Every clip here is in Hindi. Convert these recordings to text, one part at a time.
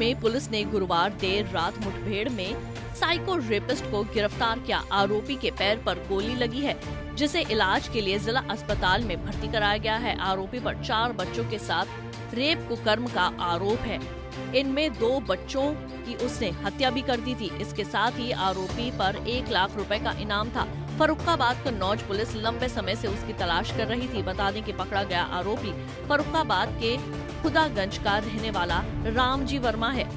में पुलिस ने गुरुवार देर रात मुठभेड़ में साइको रेपिस्ट को गिरफ्तार किया। आरोपी के पैर पर गोली लगी है, जिसे इलाज के लिए जिला अस्पताल में भर्ती कराया गया है। आरोपी पर 4 बच्चों के साथ रेप कुकर्म का आरोप है। इनमें 2 बच्चों की उसने हत्या भी कर दी थी। इसके साथ ही आरोपी पर 1 लाख रुपए का इनाम था। फर्रुखाबाद कन्नौज पुलिस लंबे समय से उसकी तलाश कर रही थी। बता दें कि पकड़ा गया आरोपी फर्रुखाबाद के खुदागंज का रहने वाला रामजी वर्मा है।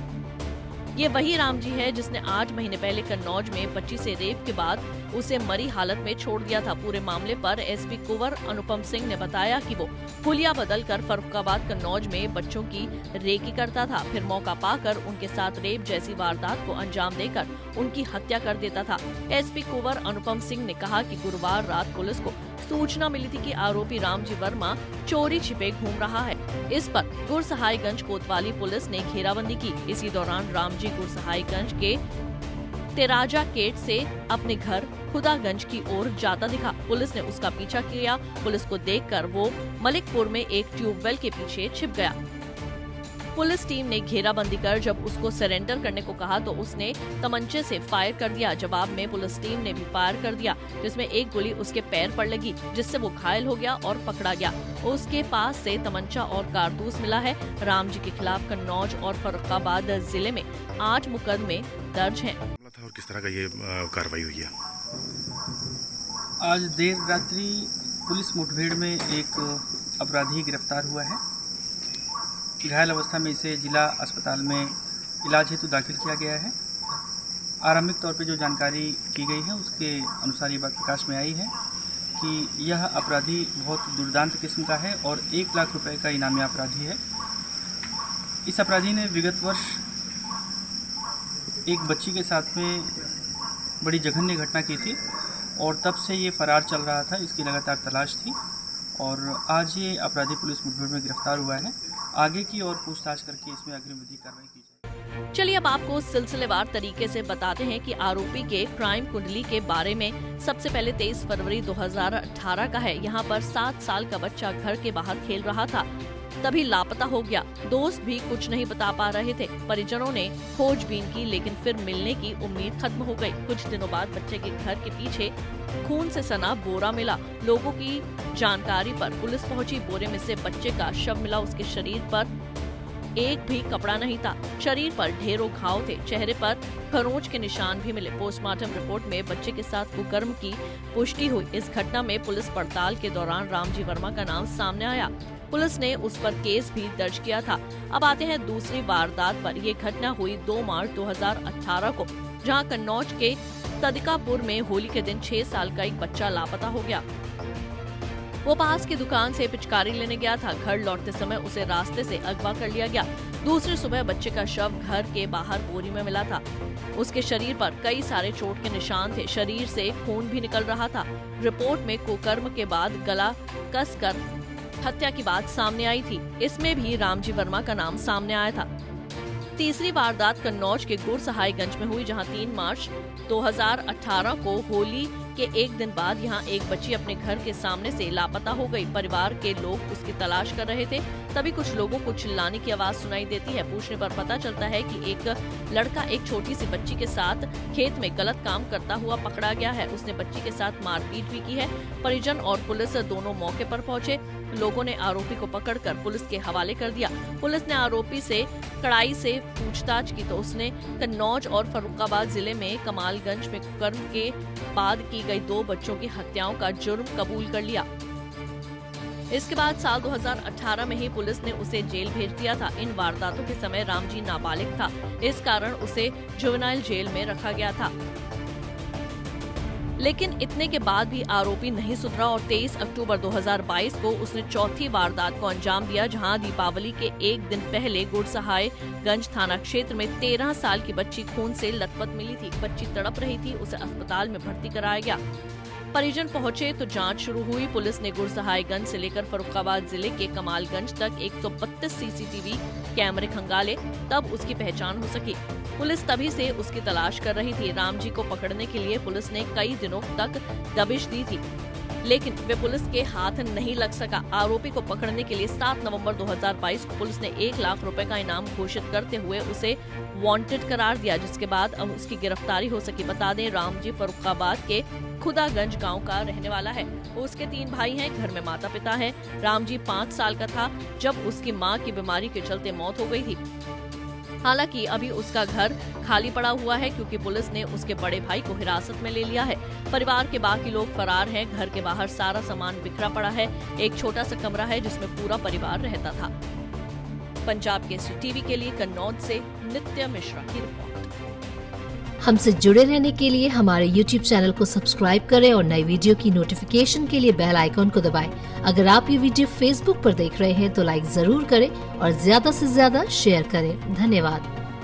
ये वही रामजी है जिसने 8 महीने पहले कन्नौज में बच्ची से रेप के बाद उसे मरी हालत में छोड़ दिया था। पूरे मामले पर एसपी कुंवर अनुपम सिंह ने बताया कि वो हुलिया बदलकर फर्रुखाबाद कन्नौज में बच्चों की रेकी करता था, फिर मौका पाकर उनके साथ रेप जैसी वारदात को अंजाम देकर उनकी हत्या कर देता था। एसपी कुंवर अनुपम सिंह ने कहा कि गुरुवार रात पुलिस को सूचना मिली थी कि आरोपी रामजी वर्मा चोरी छिपे घूम रहा है। इस पर गुरसहायगंज कोतवाली पुलिस ने घेराबंदी की। इसी दौरान रामजी गुरसहायगंज के तेराजा गेट से अपने घर खुदागंज की ओर जाता दिखा। पुलिस ने उसका पीछा किया। पुलिस को देखकर वो मलिकपुर में एक ट्यूबवेल के पीछे छिप गया। पुलिस टीम ने घेराबंदी कर जब उसको सरेंडर करने को कहा तो उसने तमंचे से फायर कर दिया। जवाब में पुलिस टीम ने भी फायर कर दिया, जिसमें एक गोली उसके पैर पर लगी, जिससे वो घायल हो गया और पकड़ा गया। उसके पास से तमंचा और कारतूस मिला है। रामजी के खिलाफ कन्नौज और फर्रुखाबाद जिले में 8 मुकदमे दर्ज हैं। और किस तरह का ये कार्रवाई हुई है? आज देर रात्रि पुलिस मुठभेड़ में एक अपराधी गिरफ्तार हुआ है। घायल अवस्था में इसे जिला अस्पताल में इलाज हेतु दाखिल किया गया है। आरंभिक तौर पे जो जानकारी की गई है उसके अनुसार ये बात प्रकाश में आई है कि यह अपराधी बहुत दुर्दांत किस्म का है और 1 लाख रुपए का इनामी अपराधी है। इस अपराधी ने विगत वर्ष एक बच्ची के साथ में बड़ी जघन्य घटना की थी और तब से ये फरार चल रहा था। इसकी लगातार तलाश थी और आज ये अपराधी पुलिस मुठभेड़ में गिरफ्तार हुआ है। आगे की और पूछताछ करके इसमें अग्रिम विधिक कार्रवाई की जाए। चलिए अब आपको सिलसिलेवार तरीके से बताते हैं कि आरोपी के क्राइम कुंडली के बारे में। सबसे पहले 23 फरवरी 2018 का है। यहाँ पर 7 साल का बच्चा घर के बाहर खेल रहा था, तभी लापता हो गया। दोस्त भी कुछ नहीं बता पा रहे थे। परिजनों ने खोजबीन की, लेकिन फिर मिलने की उम्मीद खत्म हो गई। कुछ दिनों बाद बच्चे के घर के पीछे खून से सना बोरा मिला। लोगों की जानकारी पर पुलिस पहुंची। बोरे में से बच्चे का शव मिला। उसके शरीर पर एक भी कपड़ा नहीं था। शरीर पर ढेरों घाव थे। चेहरे पर खरोंच के निशान भी मिले। पोस्टमार्टम रिपोर्ट में बच्चे के साथ कुकर्म की पुष्टि हुई। इस घटना में पुलिस पड़ताल के दौरान रामजी वर्मा का नाम सामने आया। पुलिस ने उस पर केस भी दर्ज किया था। अब आते हैं दूसरी वारदात पर। ये घटना हुई 2 मार्च 2018 को, जहां कन्नौज के तदिकापुर में होली के दिन 6 साल का एक बच्चा लापता हो गया। वो पास की दुकान से पिचकारी लेने गया था। घर लौटते समय उसे रास्ते से अगवा कर लिया गया। दूसरी सुबह बच्चे का शव घर के बाहर बोरी में मिला था। उसके शरीर पर कई सारे चोट के निशान थे। शरीर से खून भी निकल रहा था। रिपोर्ट में कुकर्म के बाद गला कसकर हत्या की बात सामने आई थी। इसमें भी रामजी वर्मा का नाम सामने आया था। तीसरी वारदात कन्नौज के गुरसहायगंज में हुई, जहां 3 मार्च 2018 को होली के एक दिन बाद यहां एक बच्ची अपने घर के सामने से लापता हो गई। परिवार के लोग उसकी तलाश कर रहे थे, तभी कुछ लोगों को चिल्लाने की आवाज सुनाई देती है। पूछने पर पता चलता है कि एक लड़का एक छोटी सी बच्ची के साथ खेत में गलत काम करता हुआ पकड़ा गया है। उसने बच्ची के साथ मारपीट भी की है। परिजन और पुलिस दोनों मौके पर पहुंचे। लोगों ने आरोपी को पकड़कर पुलिस के हवाले कर दिया। पुलिस ने आरोपी से कड़ाई से पूछताछ की तो उसने कन्नौज और फर्रुखाबाद जिले में कमालगंज में कुकर्म के बाद की गई 2 बच्चों की हत्याओं का जुर्म कबूल कर लिया। इसके बाद साल 2018 में ही पुलिस ने उसे जेल भेज दिया था। इन वारदातों के समय रामजी नाबालिग था, इस कारण उसे जुवेनाइल जेल में रखा गया था। लेकिन इतने के बाद भी आरोपी नहीं सुधरा और 23 अक्टूबर 2022 को उसने चौथी वारदात को अंजाम दिया, जहां दीपावली के एक दिन पहले गुरसहायगंज थाना क्षेत्र में 13 साल की बच्ची खून से लथपथ मिली थी। बच्ची तड़प रही थी। उसे अस्पताल में भर्ती कराया गया। परिजन पहुंचे तो जांच शुरू हुई। पुलिस ने गुरसहायगंज से लेकर फर्रुखाबाद जिले के कमालगंज तक 132 सीसीटीवी कैमरे खंगाले, तब उसकी पहचान हो सकी। पुलिस तभी से उसकी तलाश कर रही थी। रामजी को पकड़ने के लिए पुलिस ने कई दिनों तक दबिश दी थी। लेकिन वे पुलिस के हाथ नहीं लग सका। आरोपी को पकड़ने के लिए 7 नवंबर 2022 को पुलिस ने 1 लाख रुपए का इनाम घोषित करते हुए उसे वांटेड करार दिया, जिसके बाद अब उसकी गिरफ्तारी हो सकी। बता दें, रामजी फर्रुखाबाद के खुदागंज गांव का रहने वाला है। उसके 3 भाई हैं, घर में माता पिता हैं। रामजी 5 साल का था जब उसकी मां की बीमारी के चलते मौत हो गई थी। हालांकि अभी उसका घर खाली पड़ा हुआ है क्योंकि पुलिस ने उसके बड़े भाई को हिरासत में ले लिया है। परिवार के बाकी लोग फरार हैं। घर के बाहर सारा सामान बिखरा पड़ा है। एक छोटा सा कमरा है जिसमें पूरा परिवार रहता था। पंजाब केसरी टीवी के लिए कन्नौज से नित्या मिश्रा की रिपोर्ट। हमसे जुड़े रहने के लिए हमारे YouTube चैनल को सब्सक्राइब करें और नई वीडियो की नोटिफिकेशन के लिए बेल आइकॉन को दबाएं। अगर आप ये वीडियो Facebook पर देख रहे हैं तो लाइक जरूर करें और ज्यादा से ज्यादा शेयर करें। धन्यवाद।